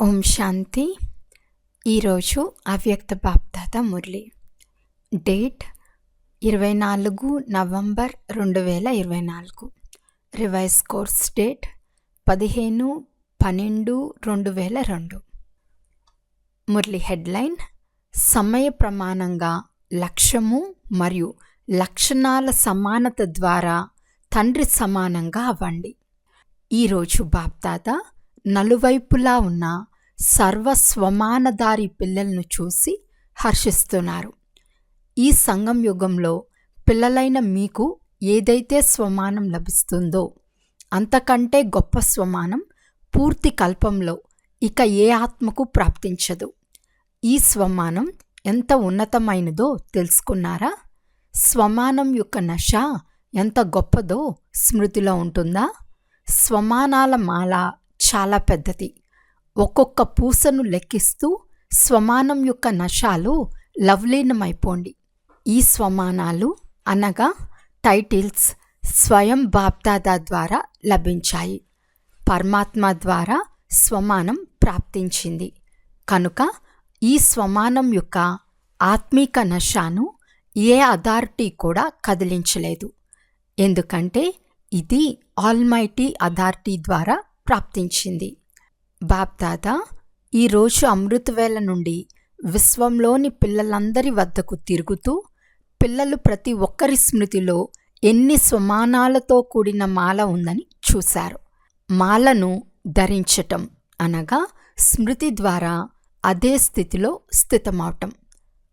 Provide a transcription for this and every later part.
ఓం శాంతి. ఈరోజు అవ్యక్త BapDada Murali. Date 24 November 2024. Revise course date 15/12/2002. Murali headline: సమయ ప్రమాణంగా లక్ష్యము మరియు లక్షణాల సమానత ద్వారా తండ్రి సమానంగా అవ్వండి. ఈరోజు బాప్దాద నలువైపులా ఉన్న సర్వస్వమానదారి పిల్లలను చూసి హర్షిస్తున్నారు. ఈ సంగం యుగంలో పిల్లలైన మీకు ఏదైతే స్వమానం లభిస్తుందో అంతకంటే గొప్ప స్వమానం పూర్తి కల్పంలో ఇక ఏ ఆత్మకు ప్రాప్తించదు. ఈ స్వమానం ఎంత ఉన్నతమైనదో తెలుసుకున్నారా? స్వమానం యొక్క నశ ఎంత గొప్పదో స్మృతిలో ఉంటుందా? స్వమానాల మాల చాలా పెద్దది. ఒక్కొక్క పూసను లెక్కిస్తూ స్వమానం యొక్క నశాలు లవలీనమైపోండి. ఈ స్వమానాలు అనగా టైటిల్స్ స్వయం బాప్దాదా ద్వారా లభించాయి. పరమాత్మ ద్వారా స్వమానం ప్రాప్తించింది కనుక ఈ స్వమానం యొక్క ఆత్మీక నశాను ఏ అథారిటీ కూడా కదిలించలేదు. ఎందుకంటే ఇది ఆల్మైటీ అథారిటీ ద్వారా ప్రాప్తించింది. బాప్దాదా ఈరోజు అమృతవేళ నుండి విశ్వంలోని పిల్లలందరి వద్దకు తిరుగుతూ పిల్లలు ప్రతి ఒక్కరి స్మృతిలో ఎన్ని స్వమానాలతో కూడిన మాల ఉందని చూశారు. మాలను ధరించటం అనగా స్మృతి ద్వారా అదే స్థితిలో స్థితమవటం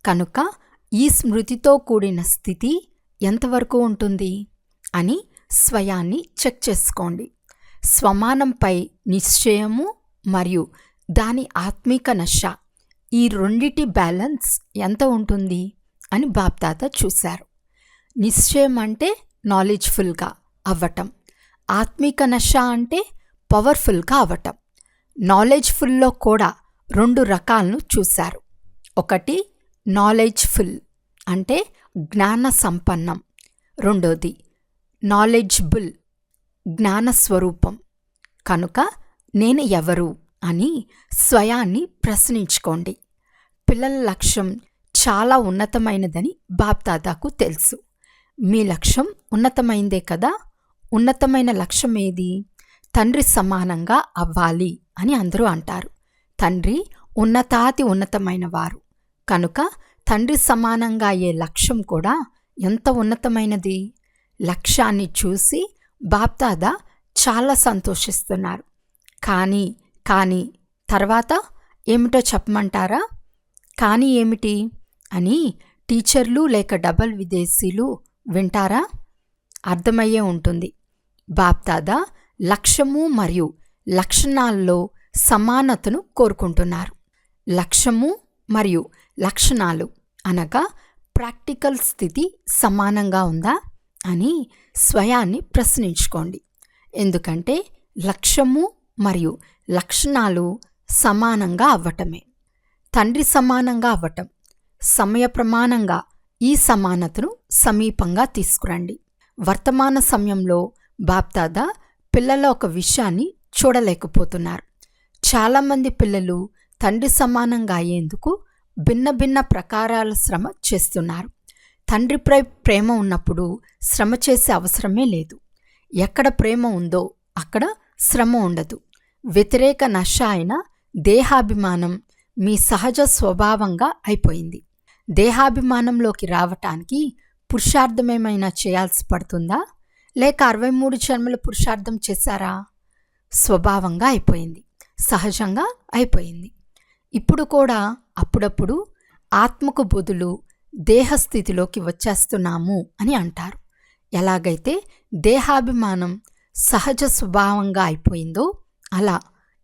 కనుక ఈ స్మృతితో కూడిన స్థితి ఎంతవరకు ఉంటుంది అని స్వయాన్ని చెక్ చేసుకోండి. స్వమానంపై నిశ్చయము మరియు దాని ఆత్మీక నశ ఈ రెండిటి బ్యాలెన్స్ ఎంత ఉంటుంది అని బాప్దాదా చూశారు. నిశ్చయం అంటే నాలెడ్జ్ఫుల్గా అవ్వటం, ఆత్మీక నశ అంటే పవర్ఫుల్గా అవ్వటం. నాలెడ్జ్ఫుల్లో కూడా 2 రకాలను చూశారు. ఒకటి నాలెడ్జ్ఫుల్ అంటే జ్ఞాన సంపన్నం, రెండోది నాలెడ్జబుల్ జ్ఞానస్వరూపం. కనుక నేను ఎవరు అని స్వయాన్ని ప్రశ్నించుకోండి. పిల్లల లక్ష్యం చాలా ఉన్నతమైనదని బాప్దాదాకు తెలుసు. మీ లక్ష్యం ఉన్నతమైందే కదా. ఉన్నతమైన లక్ష్యం ఏది? తండ్రి సమానంగా అవ్వాలి అని అందరూ అంటారు. తండ్రి ఉన్నతాతి ఉన్నతమైన వారు కనుక తండ్రి సమానంగా అయ్యే లక్ష్యం కూడా ఎంత ఉన్నతమైనది. లక్ష్యాన్ని చూసి బాప్దాదా చాలా సంతోషిస్తున్నారు. కానీ తర్వాత ఏమిటో చెప్పమంటారా? కానీ ఏమిటి అని టీచర్లు లేక డబల్ విదేశీలు వింటారా? అర్థమయ్యే ఉంటుంది. బాప్దాదా లక్ష్యము మరియు లక్షణాల్లో సమానతను కోరుకుంటున్నారు. లక్ష్యము మరియు లక్షణాలు అనగా ప్రాక్టికల్ స్థితి సమానంగా ఉందా అని స్వయాన్ని ప్రశ్నించుకోండి. ఎందుకంటే లక్ష్యము మరియు లక్షణాలు సమానంగా అవ్వటమే. తండ్రి సమానంగా అవ్వటం, సమయ ప్రమాణంగా ఈ సమానతను సమీపంగా తీసుకురండి. వర్తమాన సమయంలో బాప్దాదా పిల్లల ఒక విషయాన్ని చూడలేకపోతున్నారు. చాలామంది పిల్లలు తండ్రి సమానంగా అయ్యేందుకు భిన్న భిన్న ప్రకారాల శ్రమ చేస్తున్నారు. తండ్రిపై ప్రేమ ఉన్నప్పుడు శ్రమ చేసే అవసరమే లేదు. ఎక్కడ ప్రేమ ఉందో అక్కడ శ్రమ ఉండదు. వ్యతిరేక నశ అయిన దేహాభిమానం మీ సహజ స్వభావంగా అయిపోయింది. దేహాభిమానంలోకి రావటానికి పురుషార్థమేమైనా చేయాల్సి పడుతుందా? లేక 63 జన్మల పురుషార్థం చేశారా? స్వభావంగా అయిపోయింది, సహజంగా అయిపోయింది. ఇప్పుడు కూడా అప్పుడప్పుడు ఆత్మకు బదులు దేహస్థితిలోకి వచ్చేస్తున్నాము అని అంటారు. ఎలాగైతే దేహాభిమానం సహజ స్వభావంగా అయిపోయిందో అలా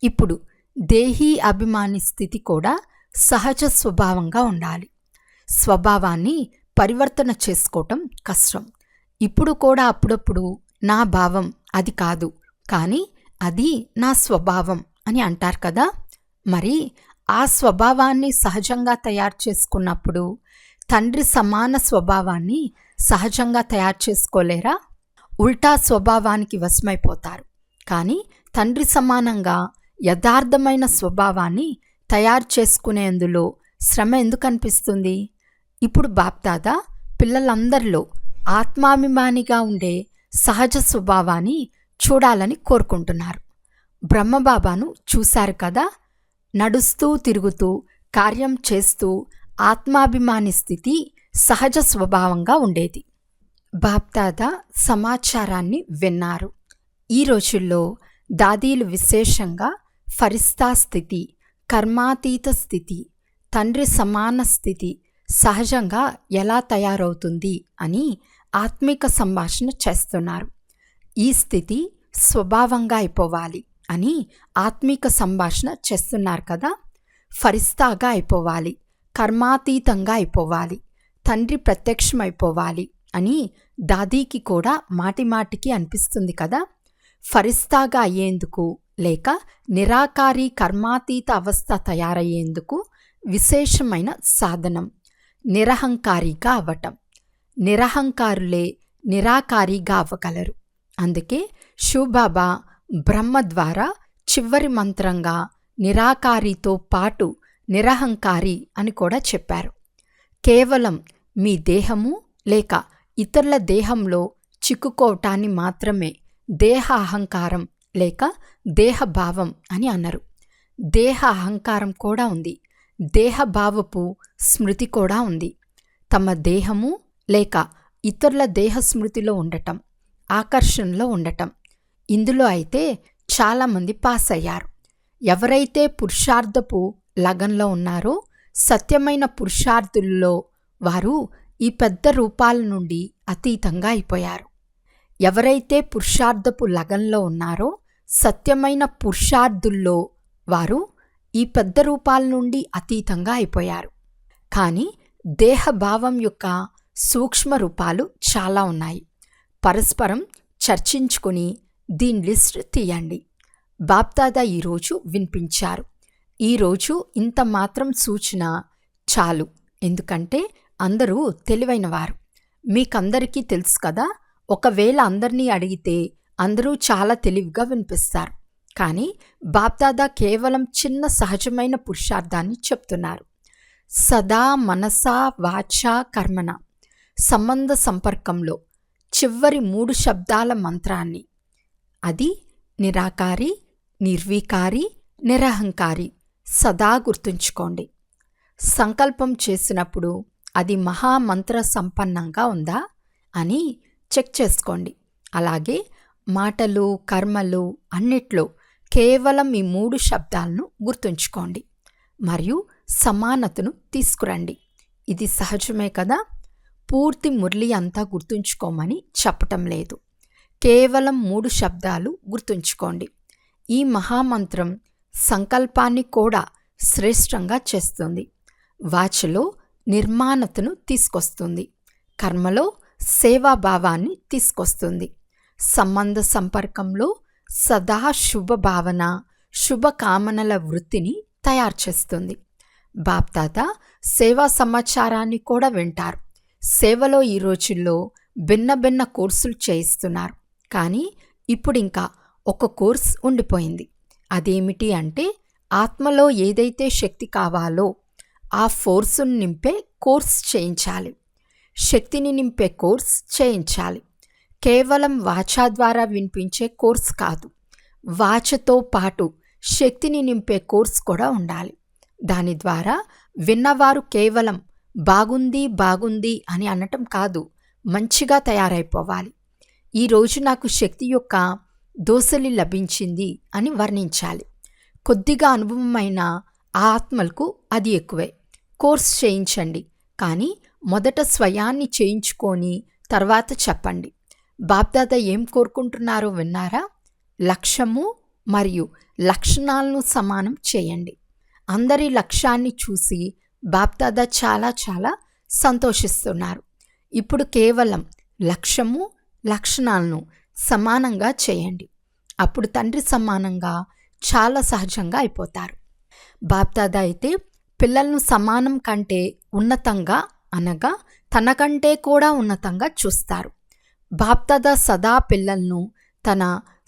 ఇప్పుడు దేహీ అభిమాని స్థితి కూడా సహజ స్వభావంగా ఉండాలి. స్వభావాన్ని పరివర్తన చేసుకోవటం కష్టం. ఇప్పుడు కూడా అప్పుడప్పుడు నా భావం అది కాదు, కానీ అది నా స్వభావం అని అంటారు కదా. మరి ఆ స్వభావాన్ని సహజంగా తయారు చేసుకున్నప్పుడు తండ్రి సమాన స్వభావాన్ని సహజంగా తయారు చేసుకోలేరా? ఉల్టా స్వభావానికి వశమైపోతారు. కానీ తండ్రి సమానంగా యథార్థమైన స్వభావాన్ని తయారు చేసుకునేందులో శ్రమ ఎందుకు అనిపిస్తుంది? ఇప్పుడు బాప్దాదా పిల్లలందరిలో ఆత్మాభిమానిగా ఉండే సహజ స్వభావాన్ని చూడాలని కోరుకుంటున్నారు. బ్రహ్మబాబాను చూశారు కదా, నడుస్తూ తిరుగుతూ కార్యం చేస్తూ ఆత్మాభిమాని స్థితి సహజ స్వభావంగా ఉండేది. బాప్దాదా సమాచారాన్ని విన్నారు. ఈ రోజుల్లో దాదీలు విశేషంగా ఫరిస్తా స్థితి, కర్మాతీత స్థితి, తండ్రి సమాన స్థితి సహజంగా ఎలా తయారవుతుంది అని ఆత్మిక సంభాషణ చేస్తున్నారు. ఈ స్థితి స్వభావంగా అయిపోవాలి అని ఆత్మిక సంభాషణ చేస్తున్నారు కదా. ఫరిస్తాగా అయిపోవాలి, కర్మాతీతంగా అయిపోవాలి, తండ్రి ప్రత్యక్షమైపోవాలి అని దాదీకి కూడా మాటిమాటికి అనిపిస్తుంది కదా. ఫరిస్తాగా అయ్యేందుకు లేక నిరాకారి కర్మాతీత అవస్థ తయారయ్యేందుకు విశేషమైన సాధనం నిరహంకారిగా అవ్వటం. నిరహంకారులే నిరాకారిగా అవ్వగలరు. అందుకే శివబాబా బ్రహ్మ ద్వారా చివరి మంత్రంగా నిరాకారితో పాటు నిరహంకారి అని కూడా చెప్పారు. కేవలం మీ దేహము లేక ఇతరుల దేహంలో చిక్కుకోవటాన్ని మాత్రమే దేహ అహంకారం లేక దేహభావం అని అన్నారు. దేహ అహంకారం కూడా ఉంది, దేహభావపు స్మృతి కూడా ఉంది. తమ దేహము లేక ఇతరుల దేహ స్మృతిలో ఉండటం, ఆకర్షణలో ఉండటం, ఇందులో అయితే చాలామంది పాస్ అయ్యారు. ఎవరైతే పురుషార్థపు లగన్లో ఉన్నారో సత్యమైన పురుషార్థుల్లో వారు ఈ పెద్ద రూపాల నుండి అతీతంగా అయిపోయారు. ఎవరైతే పురుషార్థపు లగన్లో ఉన్నారో సత్యమైన పురుషార్థుల్లో వారు ఈ పెద్ద రూపాల నుండి అతీతంగా అయిపోయారు. కానీ దేహభావం యొక్క సూక్ష్మ రూపాలు చాలా ఉన్నాయి. పరస్పరం చర్చించుకుని దీని లిస్ట్ తీయండి. బాప్దాదా ఈరోజు వినిపించారు. ఈరోజు ఇంత మాత్రం సూచన చాలు, ఎందుకంటే అందరూ తెలివైనవారు. మీకందరికీ తెలుసు కదా, ఒకవేళ అందరినీ అడిగితే అందరూ చాలా తెలివిగా వినిపిస్తారు. కానీ బాప్దాదా కేవలం చిన్న సహజమైన పురుషార్థాన్ని చెప్తున్నారు. సదా మనసా వాచా కర్మణ సంబంధ సంపర్కంలో చివరి 3 శబ్దాల మంత్రాన్ని, అది నిరాకారి, నిర్వికారి, నిరహంకారి సదా గుర్తుంచుకోండి. సంకల్పం చేసినప్పుడు అది మహామంత్ర సంపన్నంగా ఉందా అని చెక్ చేసుకోండి. అలాగే మాటలు కర్మలు అన్నిట్లో కేవలం ఈ 3 శబ్దాలను గుర్తుంచుకోండి మరియు సమానతను తీసుకురండి. ఇది సహజమే కదా. పూర్తి మురళి అంతా గుర్తుంచుకోమని చెప్పటం లేదు, కేవలం 3 శబ్దాలు గుర్తుంచుకోండి. ఈ మహామంత్రం సంకల్పాన్ని కూడా శ్రేష్టంగా చేస్తుంది. వాచలో నిర్మాణతను తీసుకొస్తుంది, కర్మలో సేవాభావాన్ని తీసుకొస్తుంది, సంబంధ సంపర్కంలో సదా శుభ భావన శుభకామనల వృత్తిని తయారు చేస్తుంది. బాప్దాదా సేవా సమాచారాన్ని కూడా వింటారు. సేవలో ఈ రోజుల్లో భిన్న భిన్న కోర్సులు చేయిస్తున్నారు. కానీ ఇప్పుడు ఇంకా ఒక కోర్స్ ఉండిపోయింది. అదేమిటి అంటే ఆత్మలో ఏదైతే శక్తి కావాలో ఆ ఫోర్సును నింపే కోర్స్ చేయించాలి, శక్తిని నింపే కోర్స్ చేయించాలి. కేవలం వాచా ద్వారా వినిపించే కోర్స్ కాదు, వాచతో పాటు శక్తిని నింపే కోర్స్ కూడా ఉండాలి. దాని ద్వారా విన్నవారు కేవలం బాగుంది బాగుంది అని అనటం కాదు, మంచిగా తయారైపోవాలి. ఈరోజు నాకు శక్తి యొక్క దోసలి లభించింది అని వర్ణించాలి. కొద్దిగా అనుభవమైన ఆ ఆత్మలకు అది ఎక్కువే. కోర్స్ చేయించండి, కానీ మొదట స్వయాన్ని చేయించుకొని తర్వాత చెప్పండి. బాప్దాదా ఏం కోరుకుంటున్నారో విన్నారా? లక్ష్యము మరియు లక్షణాలను సమానం చేయండి. అందరి లక్ష్యాన్ని చూసి బాప్దాదా చాలా చాలా సంతోషిస్తున్నారు. ఇప్పుడు కేవలం లక్ష్యము లక్షణాలను సమానంగా చేయండి. అప్పుడు తండ్రి సమానంగా చాలా సహజంగా అయిపోతారు. బాప్దాదా అయితే పిల్లలను సమానం కంటే ఉన్నతంగా అనగా తనకంటే కూడా ఉన్నతంగా చూస్తారు. బాప్దాదా సదా పిల్లలను తన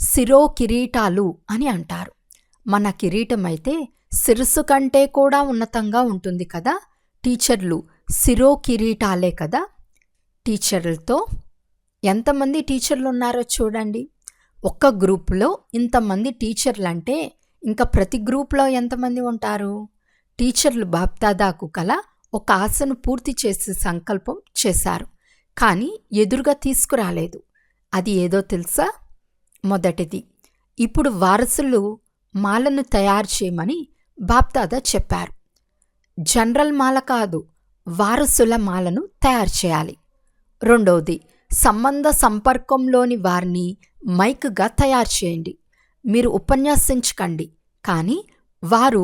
శిరో కిరీటాలు అని అంటారు. మన కిరీటం అయితే శిరస్సు కంటే కూడా ఉన్నతంగా ఉంటుంది కదా. టీచర్లు శిరో కిరీటాలే కదా. టీచర్లతో ఎంతమంది టీచర్లు ఉన్నారో చూడండి. ఒక్క గ్రూపులో ఇంతమంది టీచర్లు అంటే ఇంకా ప్రతి గ్రూప్లో ఎంతమంది ఉంటారు? టీచర్లు బాప్దాదాకు కల ఒక ఆశను పూర్తి చేసే సంకల్పం చేశారు, కానీ ఎదురుగా తీసుకురాలేదు. అది ఏదో తెలుసా? మొదటిది, ఇప్పుడు వారసులు మాలను తయారు చేయమని బాప్దాదా చెప్పారు. జనరల్ మాల కాదు, వారసుల మాలను తయారు చేయాలి. రెండవది, సంబంధ సంపర్కంలోని వారిని మైక్గా తయారు చేయండి. మీరు ఉపన్యాసించకండి, కానీ వారు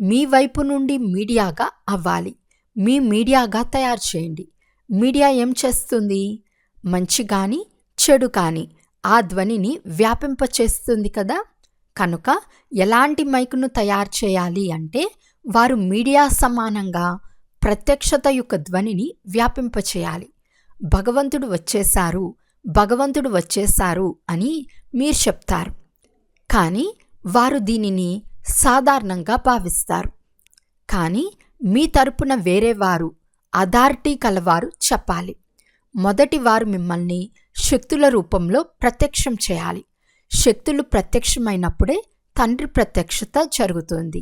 మీ వైపు నుండి మీడియాగా అవ్వాలి. మీ మీడియాగా తయారు చేయండి. మీడియా ఏం చేస్తుంది? మంచి కానీ చెడు కానీ ఆ ధ్వనిని వ్యాపింపచేస్తుంది కదా. కనుక ఎలాంటి మైకును తయారు చేయాలి అంటే వారు మీడియా సమానంగా ప్రత్యక్షత యొక్క ధ్వనిని వ్యాపింపచేయాలి. భగవంతుడు వచ్చేశారు, భగవంతుడు వచ్చేశారు అని మీరు చెప్తారు, కానీ వారు దీనిని సాధారణంగా భావిస్తారు. కానీ మీ తరపున వేరే వారు, అథారిటీ కలవారు చెప్పాలి. మొదటి వారు మిమ్మల్ని శక్తుల రూపంలో ప్రత్యక్షం చేయాలి. శక్తులు ప్రత్యక్షమైనప్పుడే తండ్రి ప్రత్యక్షత జరుగుతుంది.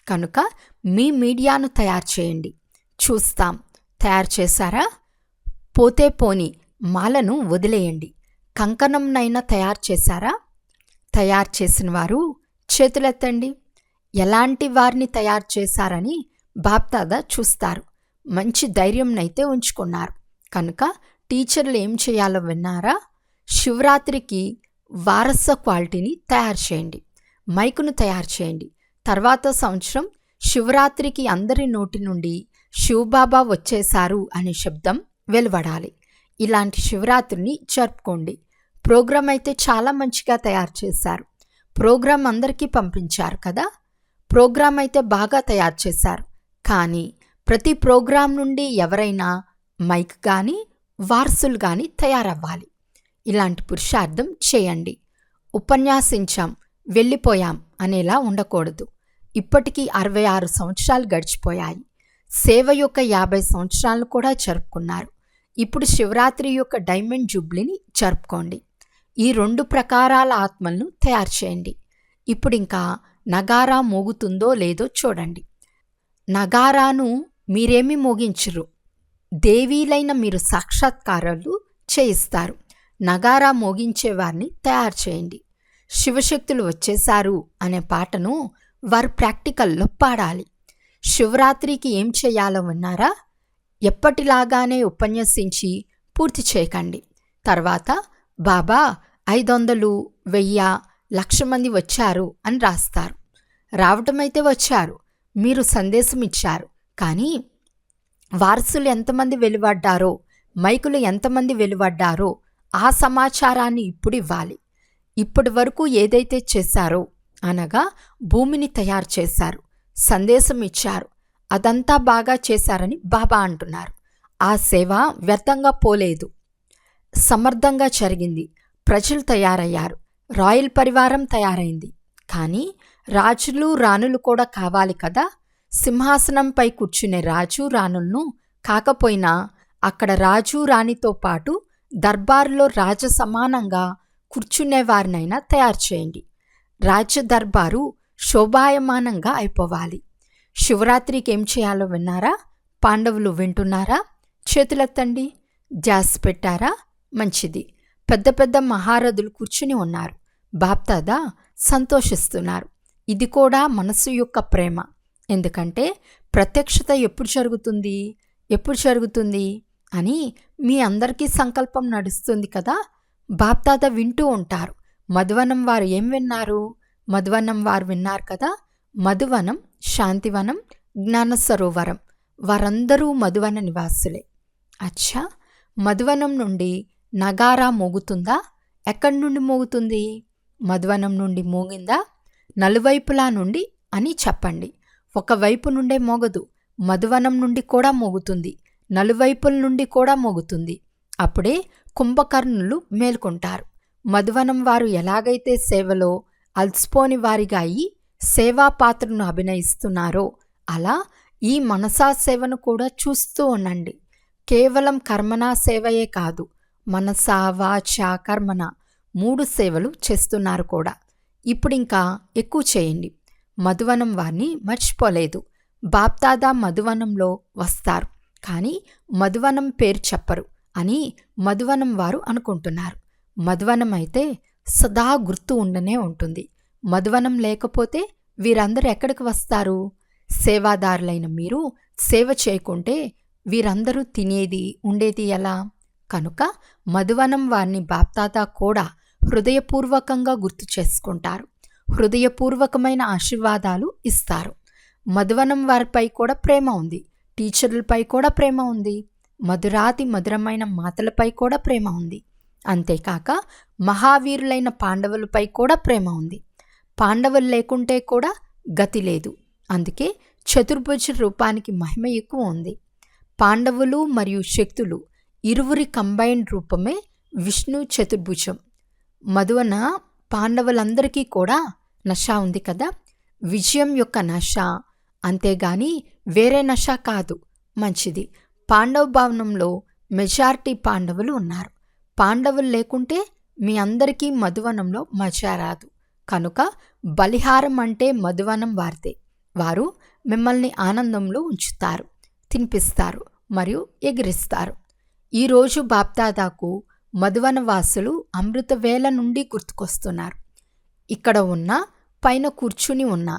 కనుక మీ మీడియాను తయారు చేయండి. చూస్తాం. తయారు చేశారా? పోతే పోని, మాలను వదిలేయండి. కంకణంనైనా తయారు చేశారా? తయారు చేసిన వారు చేతులెత్తండి. ఎలాంటి వారిని తయారు చేశారని బాప్దాదా చూస్తారు. మంచి ధైర్యంనైతే ఉంచుకున్నారు. కనుక టీచర్లు ఏం చేయాలో విన్నారా? శివరాత్రికి వారస క్వాలిటీని తయారు చేయండి. మైకును తయారు చేయండి. తర్వాత సంవత్సరం శివరాత్రికి అందరి నోటి నుండి శివబాబా వచ్చేశారు అనే శబ్దం వెలువడాలి. ఇలాంటి శివరాత్రిని జరుపుకోండి. ప్రోగ్రాం అయితే చాలా మంచిగా తయారు చేశారు. ప్రోగ్రాం అందరికీ పంపించారు కదా. ప్రోగ్రాం అయితే బాగా తయారు చేశారు, కానీ ప్రతి ప్రోగ్రాం నుండి ఎవరైనా మైక్ కానీ వారసులు కానీ తయారవ్వాలి. ఇలాంటి పురుషార్థం చేయండి. ఉపన్యాసించాం, వెళ్ళిపోయాం అనేలా ఉండకూడదు. ఇప్పటికీ 66 సంవత్సరాలు గడిచిపోయాయి. సేవ యొక్క 50 సంవత్సరాలు కూడా జరుపుకున్నారు. ఇప్పుడు శివరాత్రి యొక్క డైమండ్ జూబ్లీని జరుపుకోండి. ఈ 2 ప్రకారాల ఆత్మలను తయారు చేయండి. ఇప్పుడు ఇంకా నగారా మోగుతుందో లేదో చూడండి. నగారాను మీరేమీ మోగించరు, దేవీలైన మీరు సాక్షాత్కారాలు చేయిస్తారు. నగారా మోగించేవారిని తయారు చేయండి. శివశక్తులు వచ్చేశారు అనే పాటను వారు ప్రాక్టికల్లో పాడాలి. శివరాత్రికి ఏం చేయాలో విన్నారా? ఎప్పటిలాగానే ఉపన్యసించి పూర్తి చేయకండి. తర్వాత బాబా 500, 1000, 1,00,000 మంది వచ్చారు అని రాస్తారు. రావటమైతే వచ్చారు, మీరు సందేశం ఇచ్చారు, కానీ వారసులు ఎంతమంది వెలువడ్డారో, మైకులు ఎంతమంది వెలువడ్డారో ఆ సమాచారాన్ని ఇప్పుడు ఇవ్వాలి. ఇప్పటి వరకు ఏదైతే చేశారో, అనగా భూమిని తయారు చేశారు, సందేశం ఇచ్చారు, అదంతా బాగా చేశారని బాబా అంటున్నారు. ఆ సేవ వ్యర్థంగా పోలేదు, సమర్థంగా జరిగింది. ప్రజలు తయారయ్యారు, రాయల్ పరివారం తయారైంది. కానీ రాజులు రాణులు కూడా కావాలి కదా. సింహాసనంపై కూర్చునే రాజు రాణులను కాకపోయినా అక్కడ రాజు రాణితో పాటు దర్బారులో రాజ సమానంగా కూర్చునేవారినైనా తయారు చేయండి. రాజ్య దర్బారు శోభాయమానంగా అయిపోవాలి. శివరాత్రికి ఏం చేయాలో విన్నారా? పాండవులు వింటున్నారా? చేతులెత్తండి. ధ్యాస పెట్టారా? మంచిది. పెద్ద పెద్ద మహారథులు కూర్చుని ఉన్నారు. బాప్దాదా సంతోషిస్తున్నారు. ఇది కూడా మనసు యొక్క ప్రేమ. ఎందుకంటే ప్రత్యక్షత ఎప్పుడు జరుగుతుంది, ఎప్పుడు జరుగుతుంది అని మీ అందరికీ సంకల్పం నడుస్తుంది కదా. బాప్దాదా వింటూ ఉంటారు. మధువనం వారు ఏం విన్నారు? మధువనం వారు విన్నారు కదా. మధువనం, శాంతివనం, జ్ఞాన సరోవరం వారందరూ మధువన నివాసులే. అచ్చా, మధువనం నుండి నగారా మోగుతుందా? ఎక్కడి నుండి మోగుతుంది? మధువనం నుండి మోగిందా? నలువైపులా నుండి అని చెప్పండి. ఒకవైపు నుండే మోగదు, మధువనం నుండి కూడా మోగుతుంది, నలువైపుల నుండి కూడా మోగుతుంది. అప్పుడే కుంభకర్ణులు మేల్కొంటారు. మధువనం వారు ఎలాగైతే సేవలో అలసిపోని వారిగా అయి సేవా పాత్రను అభినయిస్తున్నారో అలా ఈ మనసా సేవను కూడా చూస్తూ ఉండండి. కేవలం కర్మనా సేవయే కాదు, మనసా వాచ కర్మన 3 సేవలు చేస్తున్నారు కూడా. ఇప్పుడింకా ఎక్కువ చేయండి. మధువనం వారిని మర్చిపోలేదు. బాప్దాదా మధువనంలో వస్తారు, కానీ మధువనం పేరు చెప్పరు అని మధువనం వారు అనుకుంటున్నారు. మధువనం అయితే సదా గుర్తు ఉండనే ఉంటుంది. మధువనం లేకపోతే వీరందరూ ఎక్కడికి వస్తారు? సేవాదారులైన మీరు సేవ చేయకుంటే వీరందరూ తినేది ఉండేది ఎలా? కనుక మధువనం వారిని బాప్దాదా కూడా హృదయపూర్వకంగా గుర్తు చేసుకుంటారు. హృదయపూర్వకమైన ఆశీర్వాదాలు ఇస్తారు. మధువనం వారిపై కూడా ప్రేమ ఉంది. టీచర్లపై కూడా ప్రేమ ఉంది. మధురాతి మధురమైన మాటలపై కూడా ప్రేమ ఉంది. అంతేకాక మహావీరులైన పాండవులపై కూడా ప్రేమ ఉంది. పాండవులు లేకుంటే కూడా గతి లేదు. అందుకే చతుర్భుజ రూపానికి మహిమ ఎక్కువ ఉంది. పాండవులు మరియు శక్తులు ఇరువురి కంబైన్డ్ రూపమే విష్ణు చతుర్భుజం. మధువన పాండవులందరికీ కూడా నష ఉంది కదా, విజయం యొక్క నష, అంతేగాని వేరే నష కాదు. మంచిది. పాండవ భవనంలో మెజారిటీ పాండవులు ఉన్నారు. పాండవులు లేకుంటే మీ అందరికీ మధువనంలో మజా రాదు. కనుక బలిహారం అంటే మధువనం వారిదే. వారు మిమ్మల్ని ఆనందంలో ఉంచుతారు, తినిపిస్తారు మరియు ఎగిరిస్తారు. ఈరోజు బాప్దాదాకు మధువనవాసులు అమృతవేళ నుండి గుర్తుకొస్తున్నారు. ఇక్కడ ఉన్నా, పైన కూర్చుని ఉన్నా,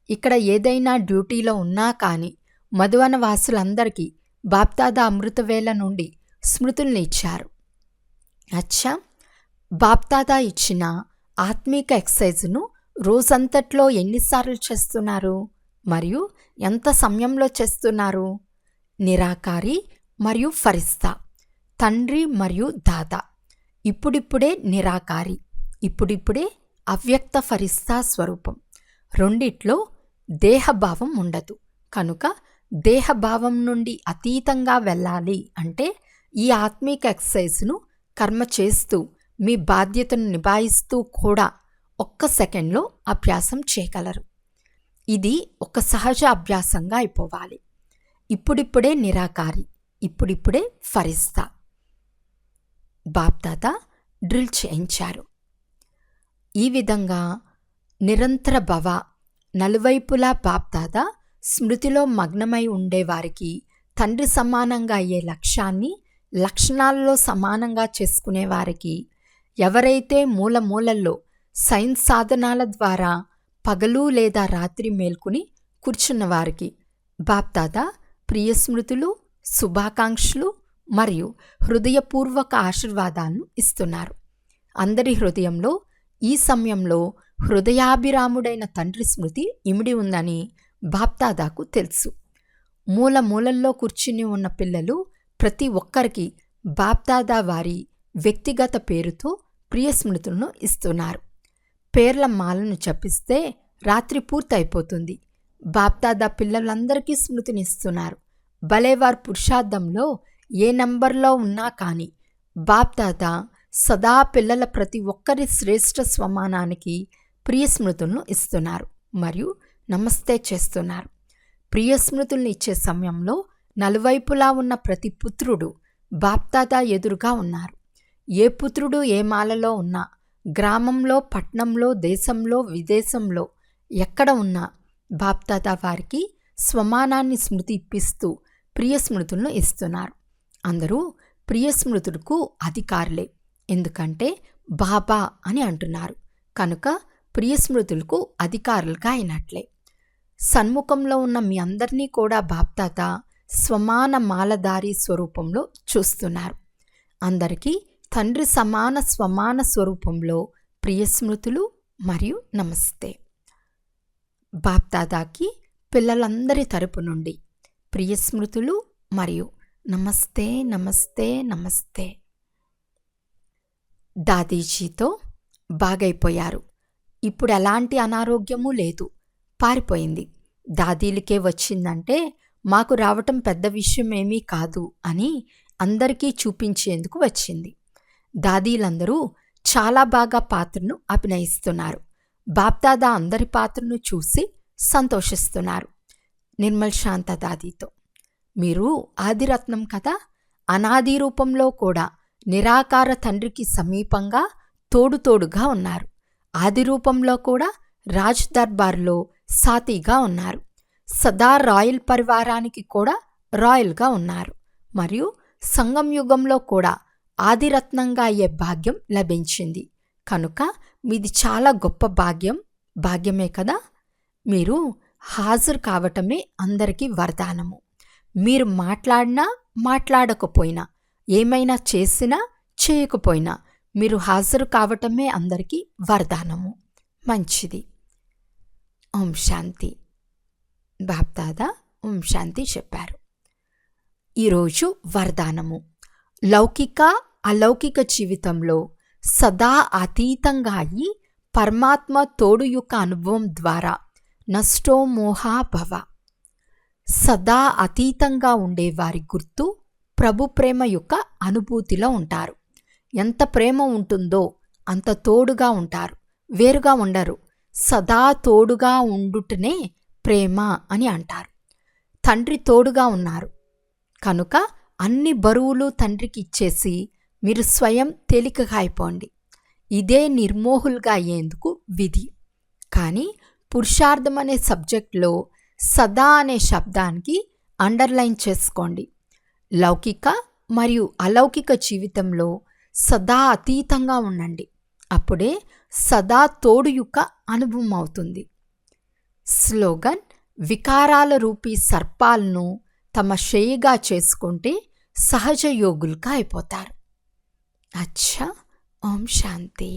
ఇక్కడ ఏదైనా డ్యూటీలో ఉన్నా కానీ మధువనవాసులందరికీ బాప్దాదా అమృతవేళ నుండి స్మృతుల్ని ఇచ్చారు. అచ్చా, బాప్దాదా ఇచ్చిన ఆత్మీక ఎక్సర్సైజ్ను రోజంతట్లో ఎన్నిసార్లు చేస్తున్నారు మరియు ఎంత సమయంలో చేస్తున్నారు? నిరాకారి మరియు ఫరిస్తా, తండ్రి మరియు దాదా. ఇప్పుడిప్పుడే నిరాకారి, ఇప్పుడిప్పుడే అవ్యక్త ఫరిస్తా స్వరూపం. రెండిట్లో దేహభావం ఉండదు. కనుక దేహభావం నుండి అతీతంగా వెళ్ళాలి అంటే ఈ ఆత్మీక ఎక్సర్సైజ్ను కర్మ చేస్తూ మీ బాధ్యతను నిభాయిస్తూ కూడా 1 సెకండ్లో అభ్యాసం చేయగలరు. ఇది ఒక సహజ అభ్యాసంగా అయిపోవాలి. ఇప్పుడిప్పుడే నిరాకారి, ఇప్పుడిప్పుడే ఫరిస్తా. బాప్దాదా డ్రిల్ చేయించారు. ఈ విధంగా నిరంతర భవ నలువైపులా బాప్దాదా స్మృతిలో మగ్నమై ఉండేవారికి తండ్రి సమానంగా అయ్యే లక్ష్యాన్ని లక్షణాల్లో సమానంగా చేసుకునేవారికి, ఎవరైతే మూలమూలల్లో సైన్స్ సాధనాల ద్వారా పగలు లేదా రాత్రి మేల్కొని కూర్చున్నవారికి బాప్దాదా ప్రియస్మృతులు, శుభాకాంక్షలు మరియు హృదయపూర్వక ఆశీర్వాదాలను ఇస్తున్నారు. అందరి హృదయంలో ఈ సమయంలో హృదయాభిరాముడైన తండ్రి స్మృతి ఇమిడి ఉందని బాప్దాదాకు తెలుసు. మూలమూలల్లో కూర్చుని ఉన్న పిల్లలు ప్రతి ఒక్కరికి బాప్దాదా వారి వ్యక్తిగత పేరుతో ప్రియస్మృతులను ఇస్తున్నారు. పేర్ల మాలను జపిస్తే రాత్రి పూర్తయిపోతుంది. బాప్దాదా పిల్లలందరికీ స్మృతినిస్తున్నారు. భలేవార్ పురుషార్థంలో ఏ నంబర్లో ఉన్నా కానీ బాప్దాదా సదా పిల్లల ప్రతి ఒక్కరి శ్రేష్ఠ స్వమానానికి ప్రియస్మృతులను ఇస్తున్నారు మరియు నమస్తే చేస్తున్నారు. ప్రియస్మృతుల్ని ఇచ్చే సమయంలో నలువైపులా ఉన్న ప్రతి పుత్రుడు బాప్దాదా ఎదురుగా ఉన్నారు. ఏ పుత్రుడు ఏ మాలలో ఉన్నా, గ్రామంలో, పట్నంలో, దేశంలో, విదేశంలో ఎక్కడ ఉన్నా బాప్దాదా వారికి స్వమానాన్ని స్మృతి ఇప్పిస్తూ ప్రియస్మృతులను ఇస్తున్నారు. అందరూ ప్రియస్మృతులకు అధికారులే, ఎందుకంటే బాబా అని అంటున్నారు. కనుక ప్రియస్మృతులకు అధికారులుగా అయినట్లే. సన్ముఖంలో ఉన్న మీ అందరినీ కూడా బాప్దాదా స్వమాన మాలధారి స్వరూపంలో చూస్తున్నారు. అందరికీ తండ్రి సమాన స్వమాన స్వరూపంలో ప్రియస్మృతులు మరియు నమస్తే. బాప్దాదాకి పిల్లలందరి తరపు నుండి ప్రియస్మృతులు మరియు నమస్తే నమస్తే నమస్తే. దాదీజీతో బాగైపోయారు. ఇప్పుడు ఎలాంటి అనారోగ్యమూ లేదు, పారిపోయింది. దాదీలకే వచ్చిందంటే మాకు రావటం పెద్ద విషయమేమీ కాదు అని అందరికీ చూపించేందుకు వచ్చింది. దాదీలందరూ చాలా బాగా పాత్రను అభినయిస్తున్నారు. బాప్దాదా అందరి పాత్రను చూసి సంతోషిస్తున్నారు. నిర్మల్ శాంత దాదీతో, మీరు ఆదిరత్నం కదా, అనాది రూపంలో కూడా నిరాకార తండ్రికి సమీపంగా తోడుగా ఉన్నారు. ఆది రూపంలో కూడా రాజ్ దర్బార్లో సాతిగా ఉన్నారు. సదా రాయల్ పరివారానికి కూడా రాయల్గా ఉన్నారు. మరియు సంగం యుగంలో కూడా ఆదిరత్నంగా అయ్యే భాగ్యం లభించింది. కనుక మీది చాలా గొప్ప భాగ్యమే కదా. మీరు హాజరు కావటమే అందరికీ వరదానము. మీరు మాట్లాడినా మాట్లాడకపోయినా, ఏమైనా చేసినా చేయకపోయినా మీరు హాజరు కావటమే అందరికీ వరదానము. మంచిది. ఓం శాంతి. బాప్దాదా ఓం శాంతి చెప్పారు. ఈరోజు వరదానము. లౌకిక అలౌకిక జీవితంలో సదా అతీతంగా అయి పరమాత్మ తోడు యొక్క అనుభవం ద్వారా నష్టో మోహాభవ. సదా అతీతంగా ఉండేవారి గుర్తు ప్రభు ప్రేమ యొక్క అనుభూతిలో ఉంటారు. ఎంత ప్రేమ ఉంటుందో అంత తోడుగా ఉంటారు, వేరుగా ఉండరు. సదా తోడుగా ఉండుటనే ప్రేమ అని అంటారు. తండ్రి తోడుగా ఉన్నారు కనుక అన్ని బరువులు తండ్రికి ఇచ్చేసి మీరు స్వయం తేలికగా అయిపోండి. ఇదే నిర్మోహులుగా అయ్యేందుకు విధి. కానీ పురుషార్థం అనే సబ్జెక్ట్లో సదా అనే శబ్దానికి అండర్లైన్ చేసుకోండి. లౌకిక మరియు అలౌకిక జీవితంలో సదా అతీతంగా ఉండండి. అప్పుడే సదా తోడు యొక్క అనుభవం అవుతుంది. స్లోగన్: వికారాల రూపీ సర్పాలను తమ షేయిగా చేసుకుంటే సహజ యోగులుగా అయిపోతారు. అచ్చా. ఓం శాంతి.